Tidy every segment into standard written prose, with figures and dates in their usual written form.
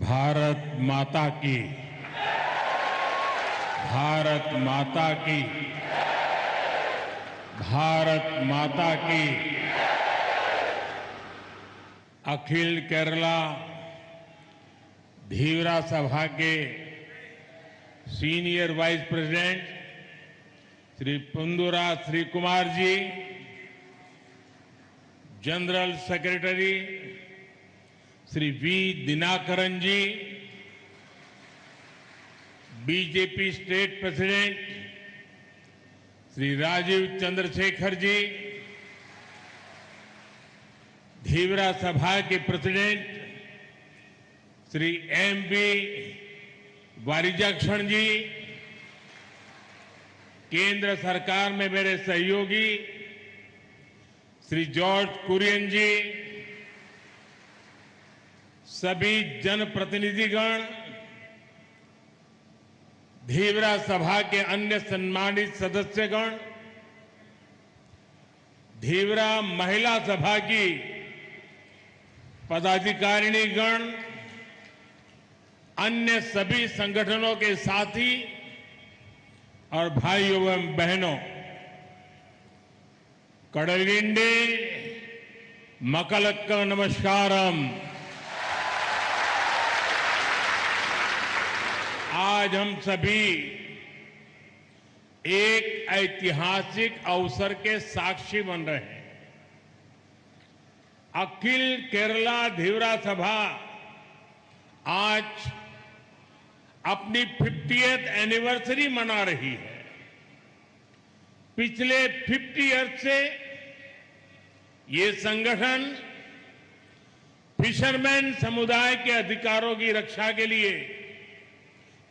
भारत माता की, भारत माता की, भारत माता की। अखिल केरला धीवरा सभा के senior vice president Shri Punthura Shri Kumar ji, general secretary Shri V Dinakaran ji, BJP state president Shri Rajeev Chandrasekhar ji, Dheevara Sabha के president Shri M B Varijakshan ji, केंद्र सरकार में मेरे सहयोगी श्री जॉर्ज कुरियन जी, सभी जनप्रतिनिधिगण, धीवरा सभा के अन्य सम्मानित सदस्यगण, धीवरा महिला सभा की पदाधिकारिणीगण, अन्य सभी संगठनों के साथी और भाइयों एवं बहनों, कडलिंडी मकलक्क नमस्कारम। आज हम सभी एक ऐतिहासिक अवसर के साक्षी बन रहे हैं। अखिल केरला धीवरा सभा आज अपनी 50th एनिवर्सरी मना रही है। पिछले 50 ईयर्स से ये संगठन फिशरमैन समुदाय के अधिकारों की रक्षा के लिए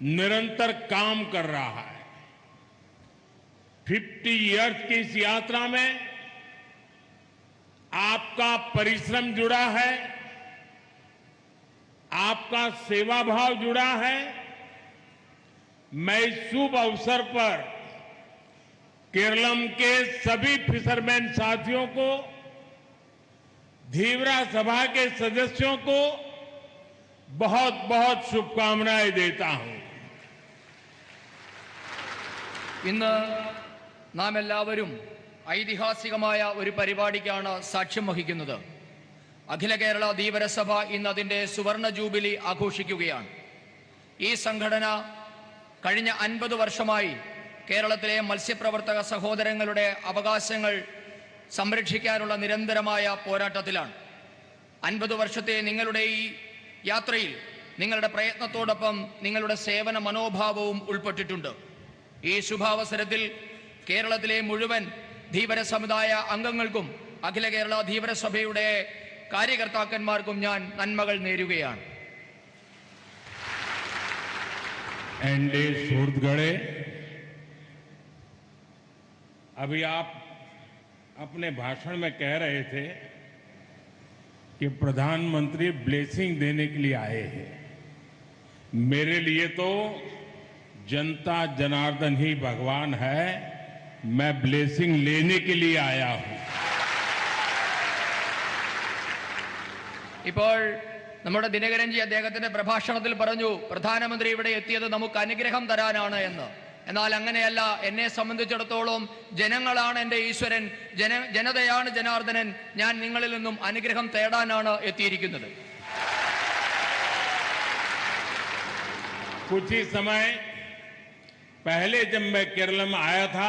निरंतर काम कर रहा है। 50 ईयर्स की इस यात्रा में आपका परिश्रम जुड़ा है, आपका सेवा भाव जुड़ा है। मैं इस शुभ अवसर पर केरलम के सभी फिशरमैन साथियों को, धीवरा सभा के सदस्यों को बहुत बहुत शुभकामनाएं देता हूं। ഇന്ന് നാം എല്ലാവരും ഐതിഹാസികമായ ഒരു പരിപാടിക്കാണ് സാക്ഷ്യം വഹിക്കുന്നത്. അഖില കേരള ധീവര സഭ ഇന്ന് അതിന്റെ സുവർണ ജൂബിലി ആഘോഷിക്കുകയാണ്. ഈ സംഘടന കഴിഞ്ഞ 50 വർഷമായി കേരളത്തിലെ മത്സ്യപ്രവർത്തക സഹോദരങ്ങളുടെ അവകാശങ്ങൾ സംരക്ഷിക്കാനുള്ള നിരന്തരമായ പോരാട്ടത്തിലാണ്. 50 വർഷത്തെ നിങ്ങളുടെ ഈ യാത്രയിൽ നിങ്ങളുടെ പ്രയത്നത്തോടൊപ്പം നിങ്ങളുടെ സേവന മനോഭാവവും ഉൾപ്പെട്ടിട്ടുണ്ട്. ഈ ശുഭാവസരത്തിൽ കേരളത്തിലെ മുഴുവൻ ധീവര സമുദായ അംഗങ്ങൾക്കും അഖില കേരള ധീവര സഭയുടെ കാര്യകർത്താക്കന്മാർക്കും ഞാൻ നന്മകൾ നേരുകയാണ്. एनडी सूरतगढ़े, अभी आप अपने भाषण में कह रहे थे कि प्रधानमंत्री ब्लेसिंग देने के लिए आए हैं। मेरे लिए तो जनता जनार्दन ही भगवान है। मैं ब्लेसिंग लेने के लिए आया हूं। ഇപ്പോൾ നമ്മുടെ ദിനകരൻജി അദ്ദേഹത്തിന്റെ പ്രഭാഷണത്തിൽ പറഞ്ഞു, പ്രധാനമന്ത്രി ഇവിടെ എത്തിയത് നമുക്ക് അനുഗ്രഹം തരാനാണ് എന്ന്. എന്നാൽ അങ്ങനെയല്ല. എന്നെ സംബന്ധിച്ചിടത്തോളം ജനങ്ങളാണ് എൻ്റെ ഈശ്വരൻ, ജനതയാണ് ജനാർദ്ദനൻ. ഞാൻ നിങ്ങളിൽ നിന്നും അനുഗ്രഹം തേടാനാണ് എത്തിയിരിക്കുന്നത്. कुछ ही समय पहले जब मैं केरल में आया था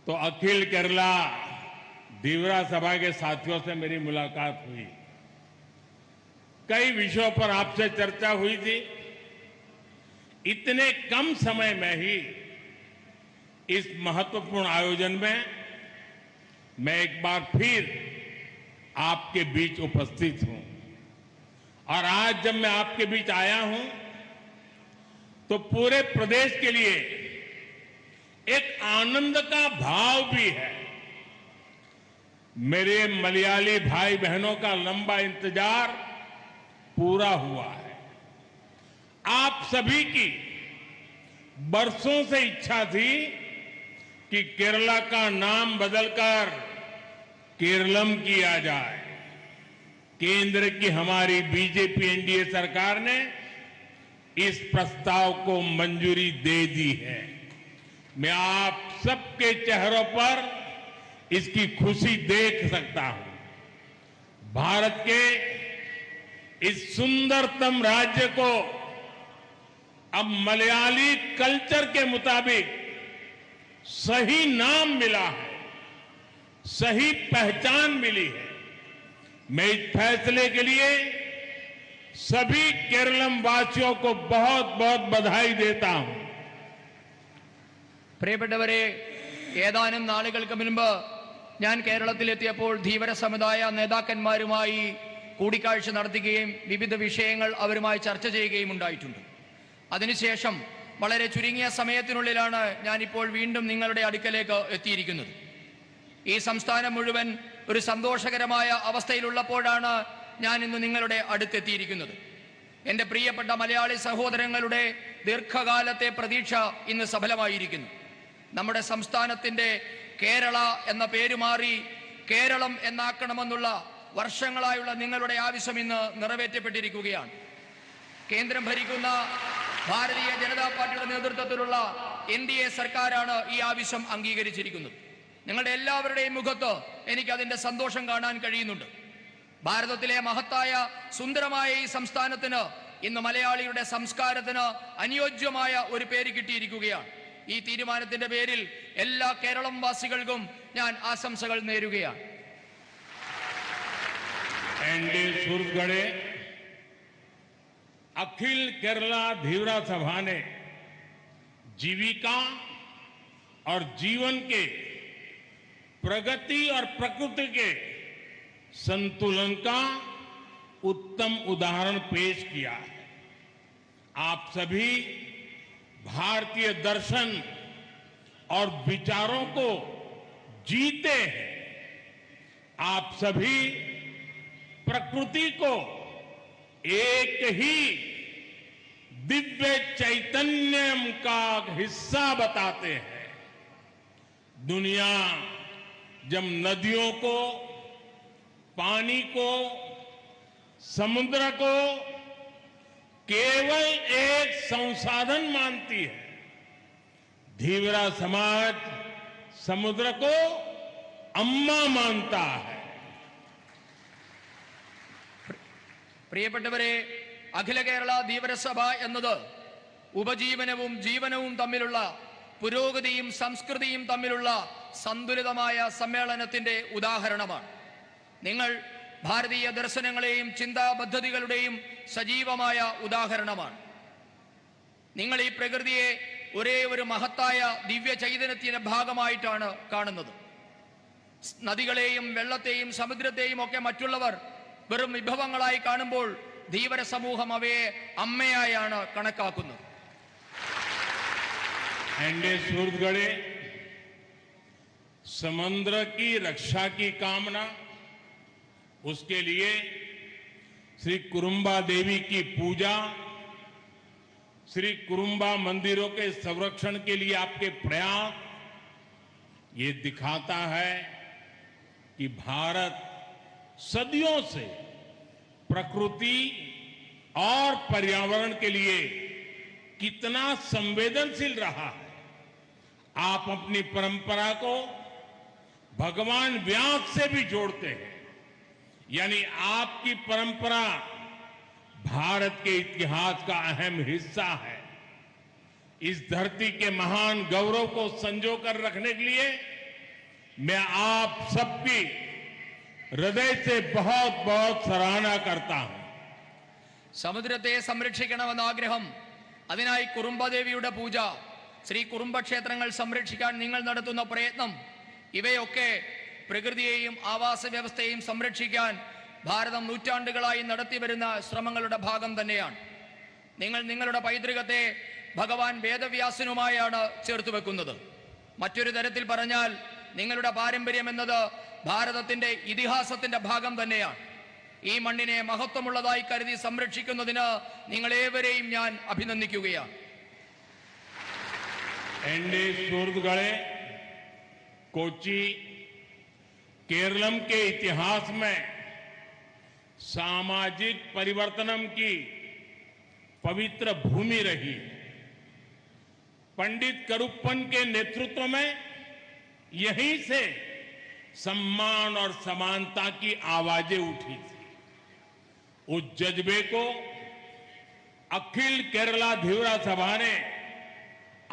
तो अखिल केरला धीवरा सभा के साथियों से मेरी मुलाकात हुई। कई विषयों पर आपसे चर्चा हुई थी। इतने कम समय में ही इस महत्वपूर्ण आयोजन में मैं एक बार फिर आपके बीच उपस्थित हूं। और आज जब मैं आपके बीच आया हूं तो पूरे प्रदेश के लिए एक आनंद का भाव भी है। मेरे मलयाली भाई बहनों का लंबा इंतजार पूरा हुआ है। आप सभी की बरसों से इच्छा थी कि केरला का नाम बदलकर केरलम किया जाए। केंद्र की हमारी बीजेपी एनडीए सरकार ने इस प्रस्ताव को मंजूरी दे दी है। मैं आप सबके चेहरों पर इसकी खुशी देख सकता हूं। भारत के इस सुंदरतम राज्य को अब मलयाली कल्चर के मुताबिक सही नाम मिला है, सही पहचान मिली है। मैं इस फैसले के लिए सभी केरलम वासियों को बहुत बहुत बधाई देता हूं। പ്രിയപ്പെട്ടവരെ, ഏതാനും നാളുകൾക്ക് മുൻപ് ഞാൻ കേരളത്തിലെത്തിയപ്പോൾ ധീവര സമുദായ നേതാക്കന്മാരുമായി കൂടിക്കാഴ്ച നടത്തുകയും വിവിധ വിഷയങ്ങൾ അവരുമായി ചർച്ച ചെയ്യുകയും ഉണ്ടായിട്ടുണ്ട്. അതിനുശേഷം വളരെ ചുരുങ്ങിയ സമയത്തിനുള്ളിലാണ് ഞാനിപ്പോൾ വീണ്ടും നിങ്ങളുടെ അടുക്കലേക്ക് എത്തിയിരിക്കുന്നത്. ഈ സംസ്ഥാനം മുഴുവൻ ഒരു സന്തോഷകരമായ അവസ്ഥയിലുള്ളപ്പോഴാണ് ഞാൻ ഇന്ന് നിങ്ങളുടെ അടുത്തെത്തിയിരിക്കുന്നത്. എൻ്റെ പ്രിയപ്പെട്ട മലയാളി സഹോദരങ്ങളുടെ ദീർഘകാലത്തെ പ്രതീക്ഷ ഇന്ന് സഫലമായിരിക്കുന്നു. നമ്മുടെ സംസ്ഥാനത്തിൻ്റെ കേരള എന്ന പേര് മാറി കേരളം എന്നാക്കണമെന്നുള്ള വർഷങ്ങളായുള്ള നിങ്ങളുടെ ആവശ്യം ഇന്ന് നിറവേറ്റപ്പെട്ടിരിക്കുകയാണ്. കേന്ദ്രം ഭരിക്കുന്ന ഭാരതീയ ജനതാ പാർട്ടിയുടെ നേതൃത്വത്തിലുള്ള എൻഡിഎ സർക്കാരാണ് ഈ ആവശ്യം അംഗീകരിച്ചിരിക്കുന്നത്. നിങ്ങളുടെ എല്ലാവരുടെയും മുഖത്ത് എനിക്ക് അതിന്റെ സന്തോഷം കാണാൻ കഴിയുന്നുണ്ട്. ഭാരതത്തിലെ മഹത്തായ സുന്ദരമായ ഈ സംസ്ഥാനത്തിന് ഇന്ന് മലയാളിയുടെ സംസ്കാരത്തിന് അനുയോജ്യമായ ഒരു പേര് കിട്ടിയിരിക്കുകയാണ്. ഈ തീരുമാനത്തിന്റെ പേരിൽ എല്ലാ കേരളം വാസികൾക്കും ഞാൻ ആശംസകൾ നേരുകയാണ്. अखिल केरला धीवरा सभा ने जीविका और जीवन के प्रगति और प्रकृति के संतुलन का उत्तम उदाहरण पेश किया है। आप सभी भारतीय दर्शन और विचारों को जीते हैं। आप सभी प्रकृति को एक ही दिव्य चैतन्य का हिस्सा बताते हैं। दुनिया जब नदियों को, पानी को, समुद्र को केवल एक संसाधन मानती है, धीवरा समाज समुद्र को अम्मा मानता है। പ്രിയപ്പെട്ടവരെ, അഖില കേരള ധീവരസഭ എന്നത് ഉപജീവനവും ജീവനവും തമ്മിലുള്ള പുരോഗതിയും സംസ്കൃതിയും തമ്മിലുള്ള സന്തുലിതമായ സമ്മേളനത്തിന്റെ ഉദാഹരണമാണ്. നിങ്ങൾ ഭാരതീയ ദർശനങ്ങളെയും ചിന്താപദ്ധതികളുടെയും സജീവമായ ഉദാഹരണമാണ്. നിങ്ങൾ ഈ പ്രകൃതിയെ ഒരേ ഒരു മഹത്തായ ദിവ്യ ചൈതന്യത്തിന്റെ ഭാഗമായിട്ടാണ് കാണുന്നത്. നദികളെയും വെള്ളത്തെയും സമുദ്രത്തെയും ഒക്കെ മറ്റുള്ളവർ വെറും വിഭവങ്ങളായി കാണുമ്പോൾ ധീവര സമൂഹം അവയെ അമ്മയായാണ് കണക്കാക്കുന്നത്. सूरजगढ़े समुद्र की रक्षा की कामना, उसके लिए श्री कुरुम्बा देवी की पूजा, श्री कुरुम्बा मंदिरों के संरक्षण के लिए आपके प्रयास, ये दिखाता है कि भारत सदियों से प्रकृति और पर्यावरण के लिए कितना संवेदनशील रहा है। आप अपनी परंपरा को भगवान व्यास से भी जोड़ते हैं, यानी आपकी परंपरा भारत के इतिहास का अहम हिस्सा है। इस धरती के महान गौरव को संजो कर रखने के लिए मैं आप सबकी हृदय से बहुत बहुत सराहना करता हूं. സമുദ്രത്തെ സംരക്ഷിക്കണമെന്ന ആഗ്രഹം, അതിനായി കുറുംബദേവിയുടെ പൂജ, ശ്രീ കുറുംബക്ഷേത്രങ്ങൾ സംരക്ഷിക്കാൻ നിങ്ങൾ നടത്തുന്ന പ്രയത്നം, ഇവയൊക്കെ പ്രകൃതിയെയും ആവാസ വ്യവസ്ഥയെയും സംരക്ഷിക്കാൻ ഭാരതം നൂറ്റാണ്ടുകളായി നടത്തിവരുന്ന ശ്രമങ്ങളുടെ ഭാഗം തന്നെയാണ്. നിങ്ങൾ നിങ്ങളുടെ പൈതൃകത്തെ ഭഗവാൻ വേദവ്യാസനുമായാണ് ചേർത്ത് വെക്കുന്നത്. മറ്റൊരു തരത്തിൽ പറഞ്ഞാൽ നിങ്ങളുടെ പാരമ്പര്യം എന്നത് ഭാരതത്തിന്റെ ഇതിഹാസത്തിന്റെ ഭാഗം തന്നെയാണ്. ഈ മണ്ണിനെ മഹത്വമുള്ളതായി കരുതി സംരക്ഷിക്കുന്നതിന് നിങ്ങളേവരെയും ഞാൻ അഭിനന്ദിക്കുകയാണ്. कोची केरलम के इतिहास में सामाजिक परिवर्तनम की पवित्र भूमि रही। पंडित करुप्पन के नेतृत्व में यहीं से सम्मान और समानता की आवाजें उठी थी। उस जज्बे को अखिल केरला धीवरा सभा ने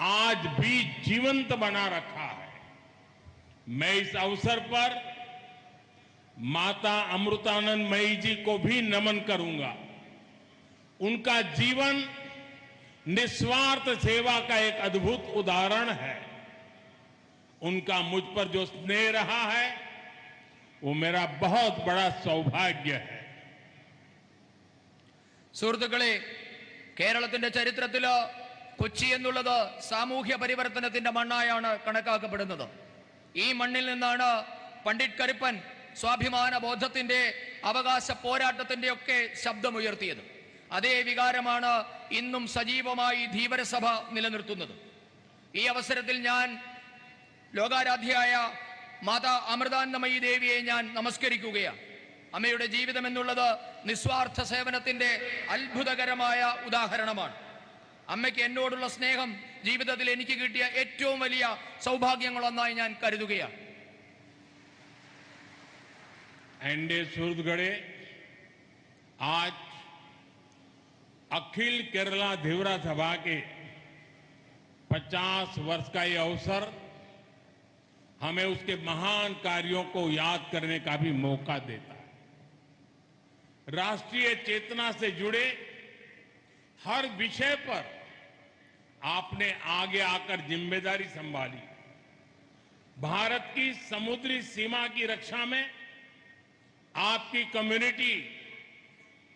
आज भी जीवंत बना रखा है। मैं इस अवसर पर माता अमृतानंदमयी जी को भी नमन करूंगा। उनका जीवन निस्वार्थ सेवा का एक अद्भुत उदाहरण है। उनका मुझ पर जो स्नेह रहा है वो मेरा बहुत बड़ा सौभाग्य है। സുഹൃത്തുക്കളെ, കേരളത്തിന്റെ ചരിത്രത്തില് കൊച്ചി എന്നുള്ളത് സാമൂഹ്യ പരിവർത്തനത്തിന്റെ മണ്ണായാണ് കണക്കാക്കപ്പെടുന്നത്. ഈ മണ്ണിൽ നിന്നാണ് പണ്ഡിറ്റ് കരുപ്പൻ സ്വാഭിമാന ബോധത്തിന്റെ അവകാശ പോരാട്ടത്തിന്റെ ഒക്കെ ശബ്ദമുയർത്തിയത്. അതേ വികാരമാണ് ഇന്നും സജീവമായി ധീവരസഭ നിലനിർത്തുന്നത്. ഈ അവസരത്തിൽ ഞാൻ ലോകാരാധ്യയായ മാതാ അമൃതാനന്ദമയി ദേവിയെ ഞാൻ നമസ്കരിക്കുകയാണ്. അമ്മയുടെ ജീവിതം എന്നുള്ളത് നിസ്വാർത്ഥ സേവനത്തിന്റെ അത്ഭുതകരമായ ഉദാഹരണമാണ്. അമ്മയ്ക്ക് എന്നോടുള്ള സ്നേഹം ജീവിതത്തിൽ എനിക്ക് കിട്ടിയ ഏറ്റവും വലിയ സൗഭാഗ്യങ്ങളൊന്നായി ഞാൻ കരുതുകയാണ്. एनडे सूरतगढ़े आज अखिल केरला धीवरा सभा के 50 वर्ष का ये अवसर हमें उसके महान कार्यों को याद करने का भी मौका देता है। राष्ट्रीय चेतना से जुड़े हर विषय पर आपने आगे आकर जिम्मेदारी संभाली। भारत की समुद्री सीमा की रक्षा में आपकी कम्युनिटी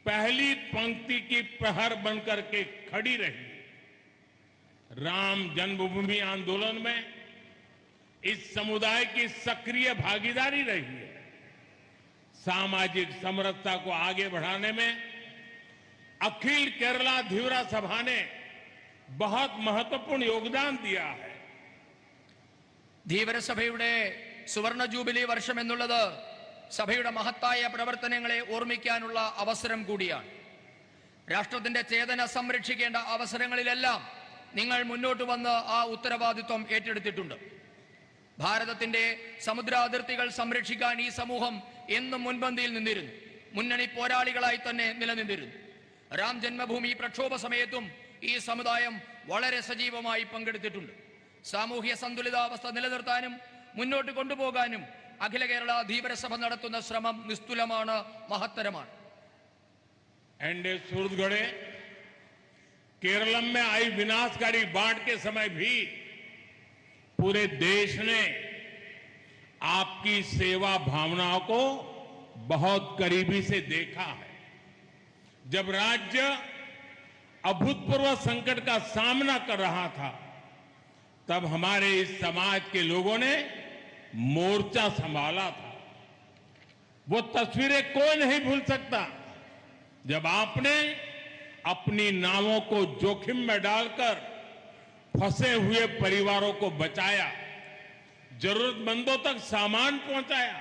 पहली पंक्ति की प्रहर बनकर के खड़ी रही। राम जन्मभूमि आंदोलन में इस समुदाय की सक्रिय भागीदारी रही है। सामाजिक समरसता को आगे बढ़ाने में अखिल केरला धीवरा सभा ने बहुत महत्वपूर्ण योगदान दिया है। ധീവരസഭയുടെ സുവർണ ജൂബിലി വർഷം എന്നുള്ളത് സഭയുടെ മഹത്തായ പ്രവർത്തനങ്ങളെ ഓർമ്മിക്കാനുള്ള അവസരം കൂടിയാണ്. രാഷ്ട്രത്തിന്റെ ചേതന സംരക്ഷിക്കേണ്ട അവസരങ്ങളിലെല്ലാം നിങ്ങൾ മുന്നോട്ട് വന്ന് ആ ഉത്തരവാദിത്വം ഏറ്റെടുത്തിട്ടുണ്ട്. ഭാരതത്തിന്റെ സമുദ്രാതിർത്തികൾ സംരക്ഷിക്കാൻ ഈ സമൂഹം എന്നും മുൻപന്തിയിൽ നിന്നിരുന്നു. മുന്നണി പോരാളികളായി തന്നെ നിലനിന്നിരുന്നു. രാം ജന്മഭൂമി പ്രക്ഷോഭ സമയത്തും ഈ സമുദായം വളരെ സജീവമായി പങ്കെടുത്തിട്ടുണ്ട്. സാമൂഹ്യ സന്തുലിതാവസ്ഥ നിലനിർത്താനും മുന്നോട്ട് കൊണ്ടുപോകാനും अखिल केरला धीवरसभ നടത്തുന്ന ശ്രമം നിസ്തുലമാണ്, മഹത്തരമാണ്. एनडे सूरतगढ़े केरलम में आई विनाशकारी बाढ़ के समय भी पूरे देश ने आपकी सेवा भावनाओं को बहुत करीबी से देखा है। जब राज्य अभूतपूर्व संकट का सामना कर रहा था तब हमारे इस समाज के लोगों ने मोर्चा संभाला था। वो तस्वीरें कोई नहीं भूल सकता जब आपने अपनी नावों को जोखिम में डालकर फंसे हुए परिवारों को बचाया, जरूरतमंदों तक सामान पहुंचाया।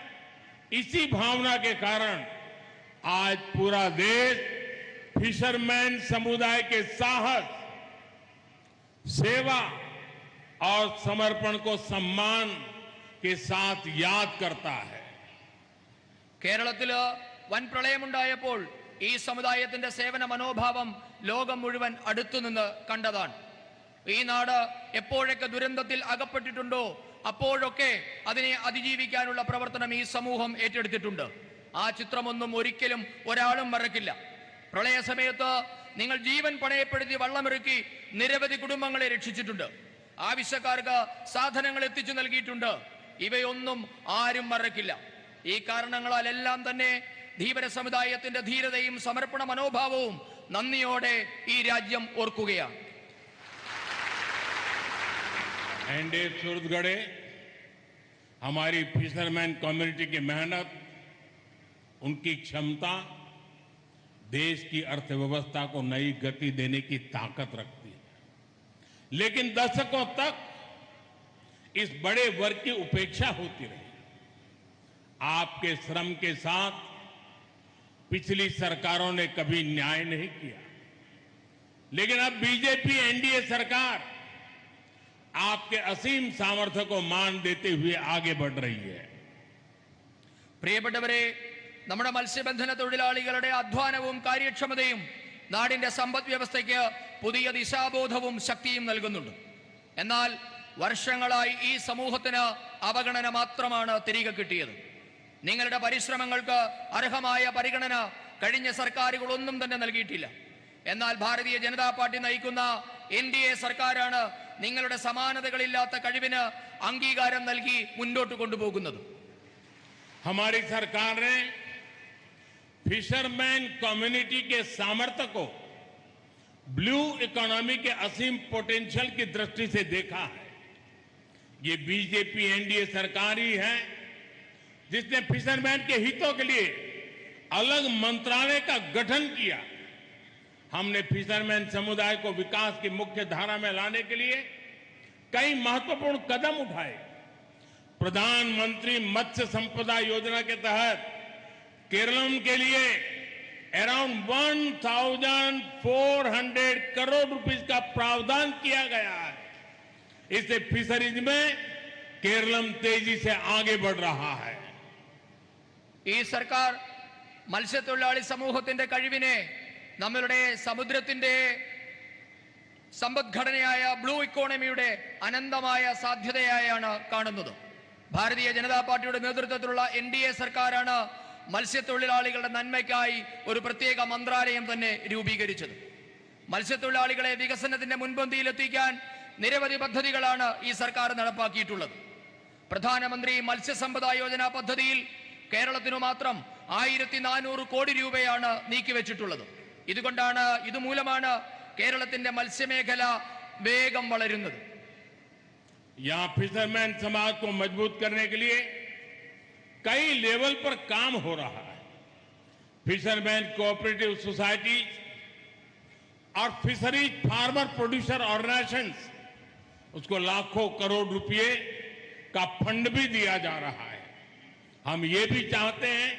इसी भावना के कारण आज पूरा देश फिशरमैन समुदाय के साहस, सेवा और समर्पण को सम्मान के साथ याद करता है. കേരളത്തില് വൻ പ്രളയമുണ്ടായപ്പോൾ ഈ സമുദായത്തിന്റെ സേവന മനോഭാവം ലോകം മുഴുവൻ അടുത്തുനിന്ന് കണ്ടതാണ്. ഈ നാട് എപ്പോഴൊക്കെ ദുരന്തത്തിൽ അകപ്പെട്ടിട്ടുണ്ടോ അപ്പോഴൊക്കെ അതിനെ അതിജീവിക്കാനുള്ള പ്രവർത്തനം ഈ സമൂഹം ഏറ്റെടുത്തിട്ടുണ്ട്. ആ ചിത്രമൊന്നും ഒരിക്കലും ഒരാളും മറക്കില്ല. പ്രളയ സമയത്ത് നിങ്ങൾ ജീവൻ പണയപ്പെടുത്തി വള്ളമിറക്കി നിരവധി കുടുംബങ്ങളെ രക്ഷിച്ചിട്ടുണ്ട്. ആവശ്യക്കാർക്ക് സാധനങ്ങൾ എത്തിച്ചു നൽകിയിട്ടുണ്ട്. ഇവയൊന്നും ആരും മറക്കില്ല. ഈ കാരണങ്ങളാലെല്ലാം തന്നെ ധീവര സമുദായത്തിന്റെ ധീരതയും സമർപ്പണ മനോഭാവവും നന്ദിയോടെ ഈ രാജ്യം ഓർക്കുകയാണ്. एनडे सूरतगढ़े हमारी फिशरमैन कम्युनिटी की मेहनत, उनकी क्षमता देश की अर्थव्यवस्था को नई गति देने की ताकत रखती है। लेकिन दशकों तक इस बड़े वर्ग की उपेक्षा होती रही। आपके श्रम के साथ पिछली सरकारों ने कभी न्याय नहीं किया, लेकिन अब बीजेपी एनडीए सरकार आपके असीम सामर्थ्य को मान देते हुए आगे बढ़ रही है। പ്രിയപ്പെട്ടവരെ, നമ്മുടെ മത്സ്യബന്ധന തൊഴിലാളികളുടെ അധ്വാനവും കാര്യക്ഷമതയും നാടിന്റെ സമ്പദ് വ്യവസ്ഥയ്ക്ക് പുതിയ ദിശാബോധവും ശക്തിയും നൽകുന്നുണ്ട്. എന്നാൽ വർഷങ്ങളായി ഈ സമൂഹത്തിന് അവഗണന മാത്രമാണ് തിരികെ കിട്ടിയത്. നിങ്ങളുടെ പരിശ്രമങ്ങൾക്ക് അർഹമായ പരിഗണന കഴിഞ്ഞ സർക്കാരുകളൊന്നും തന്നെ നൽകിയിട്ടില്ല. എന്നാൽ ഭാരതീയ ജനതാ പാർട്ടി നയിക്കുന്ന എൻഡിഎ സർക്കാരാണ് നിങ്ങളുടെ സമാനതകളില്ലാത്ത കഴിവിന് അംഗീകാരം നൽകി മുന്നോട്ട് കൊണ്ടുപോകുന്നത്. हमारी सरकार ने फिशरमैन कम्युनिटी के सामर्थ्य को ब्लू इकोनॉमी के असीम पोटेंशियल की दृष्टि से देखा है। ये बीजेपी एनडीए सरकार ही है जिसने फिशरमैन के हितों के लिए अलग मंत्रालय का गठन किया। हमने फिशरमैन समुदाय को विकास की मुख्य धारा में लाने के लिए कई महत्वपूर्ण कदम उठाए। प्रधानमंत्री मत्स्य संपदा योजना के तहत केरलम के लिए अराउंड 1,400 करोड़ रुपीस का प्रावधान किया गया है। इससे फिशरीज में केरलम तेजी से आगे बढ़ रहा है. ഈ സർക്കാർ മത്സ്യത്തൊഴിലാളി സമൂഹത്തിന്റെ കഴിവിനെ നമ്മളുടെ സമുദ്രത്തിന്റെ സമ്പദ്ഘടനയായ ബ്ലൂ ഇക്കോണമിയുടെ അനന്തമായ സാധ്യതയായാണ് കാണുന്നത്. ഭാരതീയ ജനതാ പാർട്ടിയുടെ നേതൃത്വത്തിലുള്ള എൻഡിഎ സർക്കാരാണ് മത്സ്യത്തൊഴിലാളികളുടെ നന്മയ്ക്കായി ഒരു പ്രത്യേക മന്ത്രാലയം തന്നെ രൂപീകരിച്ചത്. മത്സ്യത്തൊഴിലാളികളെ വികസനത്തിന്റെ മുൻപന്തിയിലെത്തിക്കാൻ നിരവധി പദ്ധതികളാണ് ഈ സർക്കാർ നടപ്പാക്കിയിട്ടുള്ളത്. പ്രധാനമന്ത്രി മത്സ്യസമ്പദാ യോജന പദ്ധതിയിൽ കേരളത്തിനു മാത്രം 1400 കോടി രൂപയാണ് നീക്കിവെച്ചിട്ടുള്ളത്. ഇതുമൂലമാണ് കേരളത്തിന്റെ മത്സ്യമേഖല വേഗം വളരുന്നത്. यहाँ फिशरमैन समाज को मजबूत करने के लिए कई लेवल पर काम हो रहा है. फिशरमैन कोऑपरेटिव सोसाइटी और फिशरीज फार्मर प्रोड्यूसर ऑर्गेनाइजेशंस, उसको लाखों करोड़ रुपए का फंड भी दिया जा रहा है. हम ये भी चाहते हैं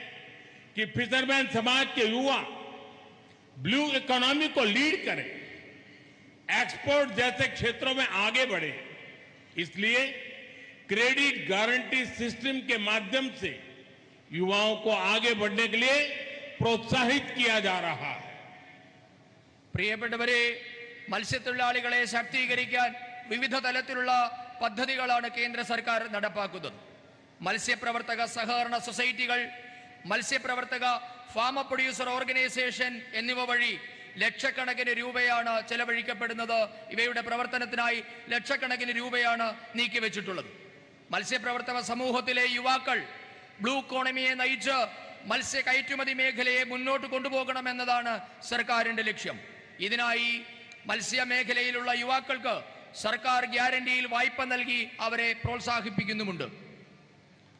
कि फिशरमैन समाज के युवा ब्लू इकोनॉमी को लीड करें, एक्सपोर्ट जैसे क्षेत्रों में आगे बढ़े. इसलिए क्रेडिट गारंटी सिस्टम के माध्यम से युवाओं को आगे बढ़ने के लिए प्रोत्साहित किया जा रहा है. പ്രിയപ്പെട്ടവരെ, മത്സ്യത്തൊഴിലാളികളെ ശാക്തീകരിക്കാൻ വിവിധ തലത്തിലുള്ള പദ്ധതികളാണ് കേന്ദ്ര സർക്കാർ നടപ്പാക്കുന്നത്. മത്സ്യപ്രവർത്തക സഹകരണ സൊസൈറ്റികൾ, മത്സ്യപ്രവർത്തക ഫാമർ പ്രൊഡ്യൂസർ ഓർഗനൈസേഷൻ എന്നിവ വഴി ലക്ഷക്കണക്കിന് രൂപയാണ് ചെലവഴിക്കപ്പെടുന്നത്. ഇവയുടെ പ്രവർത്തനത്തിനായി ലക്ഷക്കണക്കിന് രൂപയാണ് നീക്കിവെച്ചിട്ടുള്ളത്. മത്സ്യപ്രവർത്തക സമൂഹത്തിലെ യുവാക്കൾ ബ്ലൂ ഇക്കോണമിയെ നയിച്ച് മത്സ്യ കയറ്റുമതി മേഖലയെ മുന്നോട്ട് കൊണ്ടുപോകണമെന്നതാണ് സർക്കാരിന്റെ ലക്ഷ്യം. ഇതിനായി മത്സ്യമേഖലയിലുള്ള യുവാക്കൾക്ക് സർക്കാർ ഗ്യാരണ്ടിയിൽ വായ്പ നൽകി അവരെ പ്രോത്സാഹിപ്പിക്കുന്നുമുണ്ട്.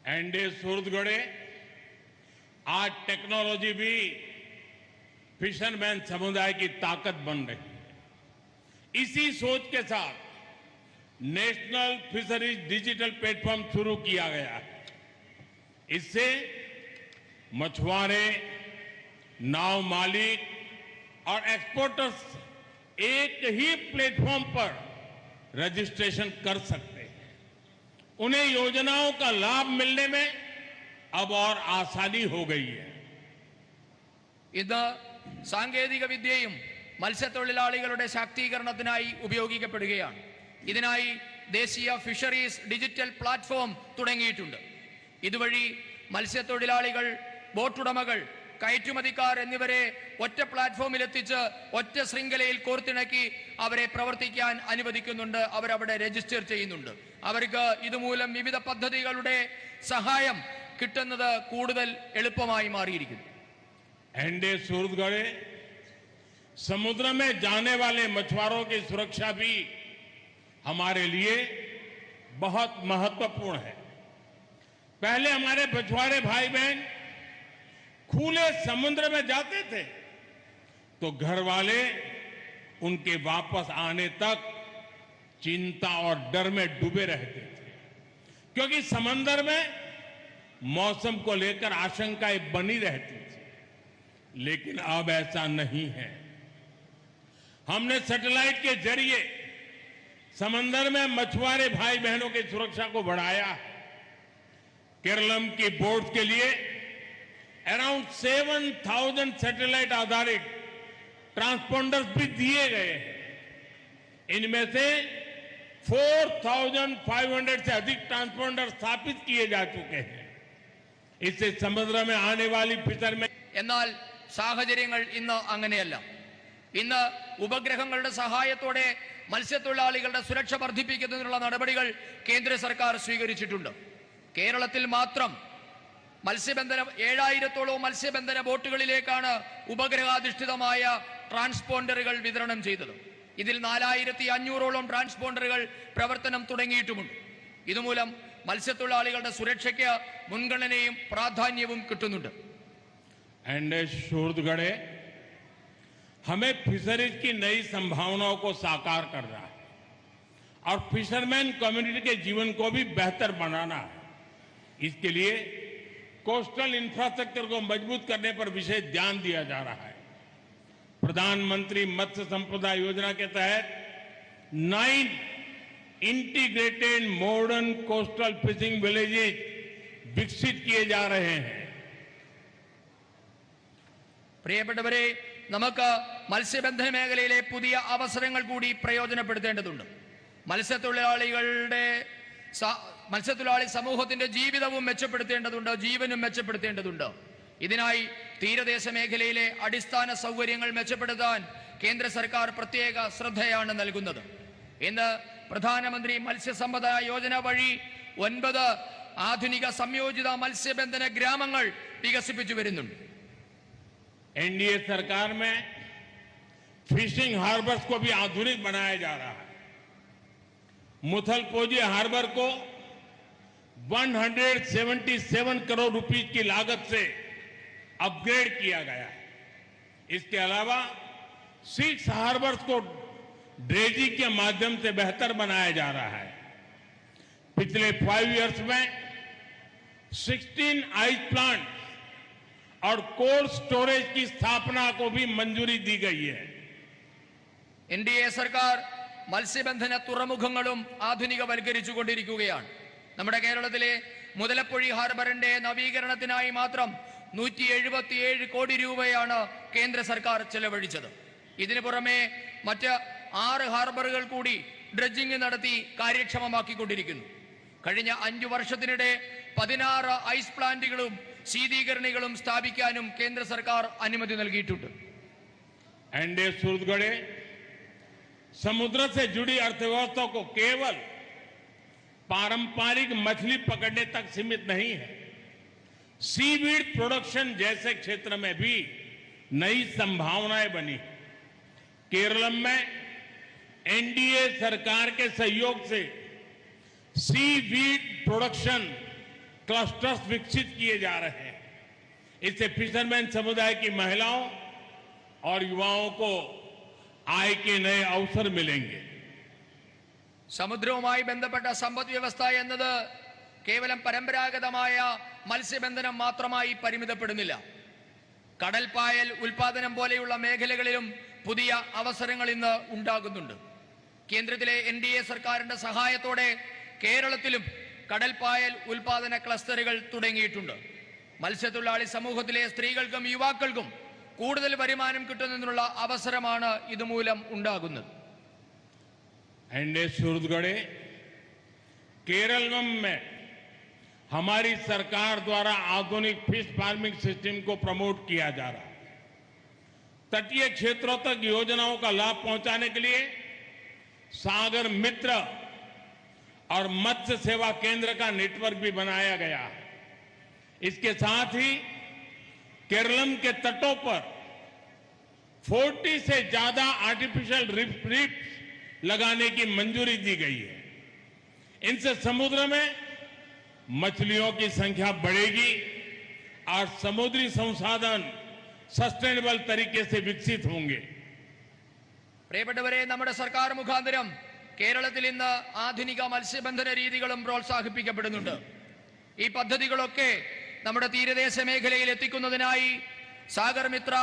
एनडीए सूरतगढ़े आज टेक्नोलॉजी भी फिशरमैन समुदाय की ताकत बन रही है. इसी सोच के साथ नेशनल फिशरीज डिजिटल प्लेटफॉर्म शुरू किया गया है. इससे मछुआरे, नाव मालिक और एक्सपोर्टर्स एक ही प्लेटफॉर्म पर रजिस्ट्रेशन कर सकते हैं. उन्हें योजनाओं का लाभ मिलने में अब और आसानी हो गई है. ഇത് സാങ്കേതിക വിദ്യയും മത്സ്യത്തൊഴിലാളികളുടെ ശാക്തീകരണത്തിനായി ഉപയോഗിക്കപ്പെടുകയാണ്. ഇതിനായി ദേശീയ ഫിഷറീസ് ഡിജിറ്റൽ പ്ലാറ്റ്ഫോം തുടങ്ങിയിട്ടുണ്ട്. ഇതുവഴി മത്സ്യത്തൊഴിലാളികൾ, ബോട്ടുടമകൾ, കയറ്റുമതിക്കാർ എന്നിവരെ ഒറ്റ പ്ലാറ്റ്ഫോമിൽ എത്തിച്ച് ഒറ്റ ശൃംഖലയിൽ കോർത്തിണക്കി അവരെ പ്രവർത്തിക്കാൻ അനുവദിക്കുന്നുണ്ട്. അവരവിടെ രജിസ്റ്റർ ചെയ്യുന്നുണ്ട്. അവർക്ക് ഇതുമൂലം വിവിധ പദ്ധതികളുടെ സഹായം കിട്ടുന്നത് കൂടുതൽ എളുപ്പമായി മാറിയിരിക്കുന്നു. एनडीए सूरतगढ़ समुद्र में जाने वाले मछुआरों की सुरक्षा भी हमारे लिए बहुत महत्वपूर्ण है. पहले हमारे मछुआरे भाई बहन खुले समुद्र में जाते थे तो घर वाले उनके वापस आने तक चिंता और डर में डूबे रहते थे, क्योंकि समंदर में मौसम को लेकर आशंकाएं बनी रहती थी. लेकिन अब ऐसा नहीं है। हमने सैटेलाइट के जरिए समंदर में मछुआरे भाई बहनों की सुरक्षा को बढ़ाया है। केरलम की बोट के लिए अराउंड 7,000 सैटेलाइट आधारित ट्रांसपोंडर्स भी दिए गए हैं। इनमें से 4,500 से अधिक ट्रांसपोंडर स्थापित किए जा चुके हैं। इससे समुद्र में आने वाली फिशरमैन എന്നാൽ സാഹചര്യങ്ങൾ ഇന്ന് അങ്ങനെയല്ല. ഇന്ന് ഉപഗ്രഹങ്ങളുടെ സഹായത്തോടെ മത്സ്യത്തൊഴിലാളികളുടെ സുരക്ഷ വർദ്ധിപ്പിക്കുന്നതിനുള്ള നടപടികൾ കേന്ദ്ര സർക്കാർ സ്വീകരിച്ചിട്ടുണ്ട്. കേരളത്തിൽ മാത്രം മത്സ്യബന്ധന 7,000-ഓളം മത്സ്യബന്ധന ബോട്ടുകളിലേക്കാണ് ഉപഗ്രഹാധിഷ്ഠിതമായ ട്രാൻസ്പോണ്ടറുകൾ വിതരണം ചെയ്തത്. ഇതിൽ 4,500-ഓളം ട്രാൻസ്പോണ്ടറുകൾ പ്രവർത്തനം തുടങ്ങിയിട്ടുമുണ്ട്. ഇതുമൂലം മത്സ്യത്തൊഴിലാളികളുടെ സുരക്ഷയ്ക്ക് മുൻഗണനയും പ്രാധാന്യവും കിട്ടുന്നുണ്ട്. शूरगढ़े हमें फिशरीज की नई संभावनाओं को साकार करना है और फिशरमैन कम्युनिटी के जीवन को भी बेहतर बनाना है। इसके लिए कोस्टल इंफ्रास्ट्रक्चर को मजबूत करने पर विशेष ध्यान दिया जा रहा है। प्रधानमंत्री मत्स्य संपदा योजना के तहत 9 integrated modern coastal fishing villages विकसित किए जा रहे हैं। പ്രിയപ്പെട്ടവരെ, നമുക്ക് മത്സ്യബന്ധന മേഖലയിലെ പുതിയ അവസരങ്ങൾ കൂടി പ്രയോജനപ്പെടുത്തേണ്ടതുണ്ട്. മത്സ്യത്തൊഴിലാളി സമൂഹത്തിന്റെ ജീവിതവും മെച്ചപ്പെടുത്തേണ്ടതുണ്ട്, ജീവനും മെച്ചപ്പെടുത്തേണ്ടതുണ്ട്. ഇതിനായി തീരദേശ മേഖലയിലെ അടിസ്ഥാന സൗകര്യങ്ങൾ മെച്ചപ്പെടുത്താൻ കേന്ദ്ര സർക്കാർ പ്രത്യേക ശ്രദ്ധയാണ് നൽകുന്നത്. ഇന്ന് പ്രധാനമന്ത്രി മത്സ്യസമ്പദ യോജന വഴി 9 ആധുനിക സംയോജിത മത്സ്യബന്ധന ഗ്രാമങ്ങൾ വികസിപ്പിച്ചു വരുന്നുണ്ട്. एनडीए सरकार में फिशिंग हार्बर्स को भी आधुनिक बनाया जा रहा है। मुथलपोजी हार्बर को 177 करोड़ रुपए की लागत से अपग्रेड किया गया है। इसके अलावा 6 हार्बर्स को ड्रेजिंग के माध्यम से बेहतर बनाया जा रहा है। पिछले 5 इयर्स में 16 आइस प्लांट और कोल्ड स्टोरेज की स्थापना को भी मंजूरी दी गई है। എൻഡിഎ സർക്കാർ മത്സ്യബന്ധന തുറമുഖങ്ങളും ആധുനികവൽക്കരിച്ചുകൊണ്ടിരിക്കുകയാണ്. നമ്മുടെ കേരളത്തിലെ മുതലപ്പൊഴി ഹാർബറിന്റെ നവീകരണത്തിനായി മാത്രം 177 കോടി രൂപയാണ് കേന്ദ്ര സർക്കാർ ചെലവഴിച്ചത്. ഇതിനു പുറമെ മറ്റ് 6 ഹാർബറുകൾ കൂടി ഡ്രഡ്ജിംഗ് നടത്തി കാര്യക്ഷമമാക്കിക്കൊണ്ടിരിക്കുന്നു. കഴിഞ്ഞ 5 വർഷത്തിനിടെ 16 ഐസ് പ്ലാന്റുകളും ശീതീകരണികളും സ്ഥാപിക്കാനും കേന്ദ്ര സർക്കാർ അനുമതി നൽകിയിട്ടുണ്ട്. एनडीए सूरतगढ़े समुद्र से जुड़ी अर्थव्यवस्था को केवल पारंपरिक मछली पकड़ने तक सीमित नहीं है। सीवीड प्रोडक्शन जैसे क्षेत्र में भी नई संभावनाएं बनी। केरलम में एनडीए सरकार के सहयोग से सीवीड प्रोडक्शन क्लस्टर्स विकसित किए जा रहे हैं। इससे फिशरमैन समुदाय की महिलाओं और युवाओं को आय के नए अवसर मिलेंगे. സമുദ്രവുമായി ബന്ധപ്പെട്ട സമ്പദ് വ്യവസ്ഥ എന്നത് കേവലം പരമ്പരാഗതമായ മത്സ്യബന്ധനം മാത്രമായി പരിമിതപ്പെടുന്നില്ല. കടൽപ്പായൽ ഉൽപാദനം പോലെയുള്ള മേഖലകളിലും പുതിയ അവസരങ്ങൾ ഇന്ന് ഉണ്ടാകുന്നുണ്ട്. കേന്ദ്രത്തിലെ എൻഡിഎ സർക്കാരിന്റെ സഹായത്തോടെ കേരളത്തിലും കടൽപ്പായൽ ഉൽപാദന ക്ലസ്റ്ററുകൾ തുടങ്ങിയിട്ടുണ്ട്. മത്സ്യത്തൊഴിലാളി സമൂഹത്തിലെ സ്ത്രീകൾക്കും യുവാക്കൾക്കും കൂടുതൽ വരുമാനം കിട്ടുന്നതിനുള്ള അവസരമാണ് ഇതുമൂലം ഉണ്ടാകുന്നത്. एनडीए सूरतगढ़े केरल में हमारी सरकार द्वारा आधुनिक फिश फार्मिंग सिस्टम को प्रमोट किया जा रहा है। तटीय क्षेत्रों तक योजनाओं का लाभ पहुंचाने के लिए सागर मित्र और मत्स्य सेवा केंद्र का नेटवर्क भी बनाया गया है। इसके साथ ही केरलम के तटों पर 40 से ज्यादा आर्टिफिशियल रीफ्स लगाने की मंजूरी दी गई है। इनसे समुद्र में मछलियों की संख्या बढ़ेगी और समुद्री संसाधन सस्टेनेबल तरीके से विकसित होंगे. പ്രിയപ്പെട്ടവരെ, നമ്മുടെ സർക്കാർ മുഖാന്തരം കേരളത്തിൽ ഇന്ന് ആധുനിക മത്സ്യബന്ധന രീതികളും പ്രോത്സാഹിപ്പിക്കപ്പെടുന്നുണ്ട്. ഈ പദ്ധതികളൊക്കെ നമ്മുടെ തീരദേശ മേഖലയിൽ എത്തിക്കുന്നതിനായി സാഗർ മിത്ര,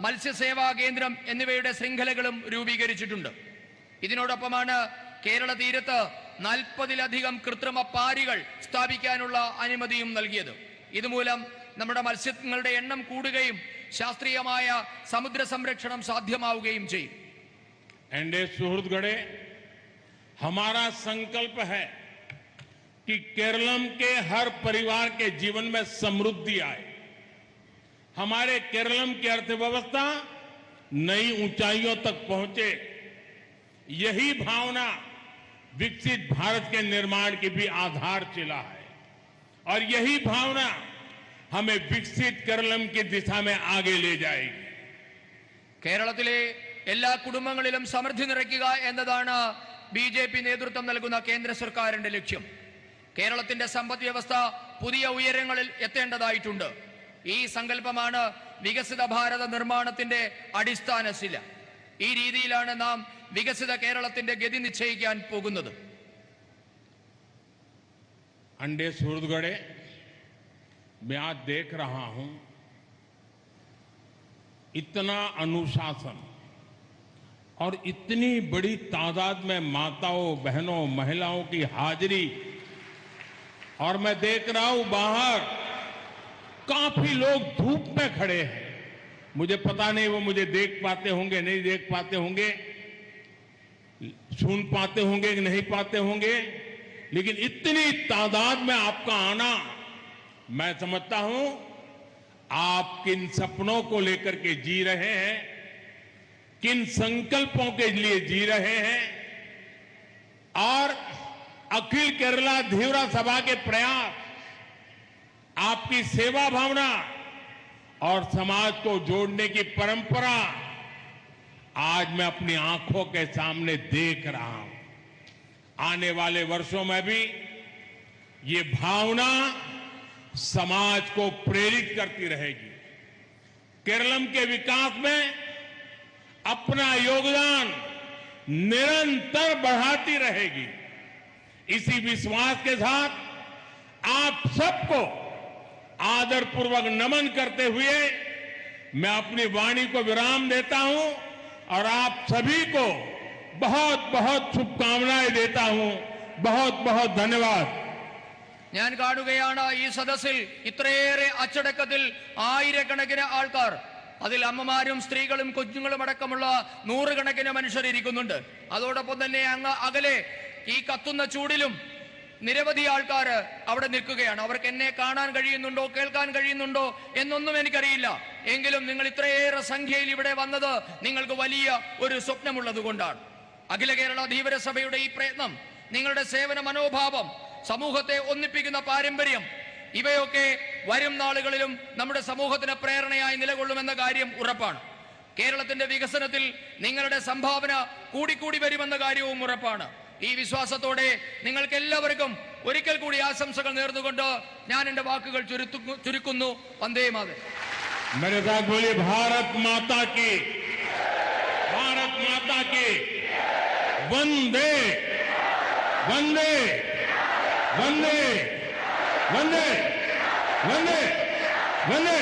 മത്സ്യസേവാ കേന്ദ്രം എന്നിവയുടെ ശൃംഖലകളും രൂപീകരിച്ചിട്ടുണ്ട്. ഇതിനോടൊപ്പമാണ് കേരള തീരത്ത് 40-ലധികം കൃത്രിമ പാരികൾ സ്ഥാപിക്കാനുള്ള അനുമതിയും നൽകിയത്. ഇതുമൂലം നമ്മുടെ മത്സ്യങ്ങളുടെ എണ്ണം കൂടുകയും ശാസ്ത്രീയമായ സമുദ്ര സംരക്ഷണം സാധ്യമാവുകയും ചെയ്യും. एंडे सुहृदगढ़े, हमारा संकल्प है कि केरलम के हर परिवार के जीवन में समृद्धि आए, हमारे केरलम की अर्थव्यवस्था नई ऊंचाइयों तक पहुंचे। यही भावना विकसित भारत के निर्माण की भी आधारशिला है और यही भावना हमें विकसित केरलम की दिशा में आगे ले जाएगी. കേരളത്തിലെ എല്ലാ കുടുംബങ്ങളിലും സമൃദ്ധി നിറയ്ക്കുക എന്നതാണ് BJP നേതൃത്വം നൽകുന്ന കേന്ദ്ര സർക്കാരിന്റെ ലക്ഷ്യം. കേരളത്തിന്റെ സമ്പദ് വ്യവസ്ഥ പുതിയ ഉയരങ്ങളിൽ എത്തേണ്ടതായിട്ടുണ്ട്. ഈ സങ്കല്പമാണ് വികസിത ഭാരത നിർമ്മാണത്തിന്റെ അടിസ്ഥാന ശില. ഈ രീതിയിലാണ് നാം വികസിത കേരളത്തിന്റെ ഗതി നിശ്ചയിക്കാൻ പോകുന്നത്. अंडे सुहृदगढ़े, मैं आज देख रहा हूं इतना अनुशासन और इतनी बड़ी तादाद में माताओं, बहनों, महिलाओं की हाजिरी, और मैं देख रहा हूं बाहर काफी लोग धूप में खड़े हैं. मुझे पता नहीं वो मुझे देख पाते होंगे, नहीं देख पाते होंगे, सुन पाते होंगे कि नहीं पाते होंगे, लेकिन इतनी तादाद में आपका आना, मैं समझता हूं आप किन सपनों को लेकर के जी रहे हैं, किन संकल्पों के लिए जी रहे हैं, और अखिल केरला धीवरा सभा के प्रयास, आपकी सेवा भावना और समाज को जोड़ने की परंपरा आज मैं अपनी आंखों के सामने देख रहा हूं. आने वाले वर्षों में भी ये भावना समाज को प्रेरित करती रहेगी. केरलम के विकास में अपना योगदान निरंतर बढ़ाती रहेगी. इसी विश्वास के साथ आप सबको आदरपूर्वक नमन करते हुए मैं अपनी वाणी को विराम देता हूं और आप सभी को बहुत बहुत शुभकामनाएं देता हूं. बहुत बहुत धन्यवाद. ഞാൻ കാണുകയാണ് ഈ സദസ്സിൽ ഇത്രയേറെ അച്ചടക്കത്തിൽ ആയിരക്കണക്കിന് ആൾക്കാർ, അതിൽ അമ്മമാരും സ്ത്രീകളും കുഞ്ഞുങ്ങളും അടക്കമുള്ള നൂറുകണക്കിന് മനുഷ്യർ ഇരിക്കുന്നുണ്ട്. അതോടൊപ്പം തന്നെ അങ്ങ് അകലെ ഈ കത്തുന്ന ചൂടിലും നിരവധി ആൾക്കാർ അവിടെ നിൽക്കുകയാണ്. അവർക്ക് എന്നെ കാണാൻ കഴിയുന്നുണ്ടോ, കേൾക്കാൻ കഴിയുന്നുണ്ടോ എന്നൊന്നും എനിക്കറിയില്ല. എങ്കിലും നിങ്ങൾ ഇത്രയേറെ സംഖ്യയിൽ ഇവിടെ വന്നത് നിങ്ങൾക്ക് വലിയ ഒരു സ്വപ്നമുള്ളത് കൊണ്ടാണ്. അഖില കേരള ധീവര സഭയുടെ ഈ പ്രയത്നം, നിങ്ങളുടെ സേവന മനോഭാവം, സമൂഹത്തെ ഒന്നിപ്പിക്കുന്ന പാരമ്പര്യം, ഇവയൊക്കെ വരും നാളുകളിലും നമ്മുടെ സമൂഹത്തിന് പ്രേരണയായി നിലകൊള്ളുമെന്ന കാര്യം ഉറപ്പാണ്. കേരളത്തിന്റെ വികസനത്തിൽ നിങ്ങളുടെ സംഭാവന കൂടിക്കൂടി വരുമെന്ന കാര്യവും ഉറപ്പാണ്. ഈ വിശ്വാസത്തോടെ നിങ്ങൾക്ക് എല്ലാവർക്കും ഒരിക്കൽ കൂടി ആശംസകൾ നേർന്നുകൊണ്ട് ഞാൻ എന്റെ വാക്കുകൾ ചുരുക്കുന്നു. വന്ദേ മാതരം. मेरे साथ बोलिए भारत माता की, भारत माता की, वंदे वंदे वंदे वंदे वंदे वंदे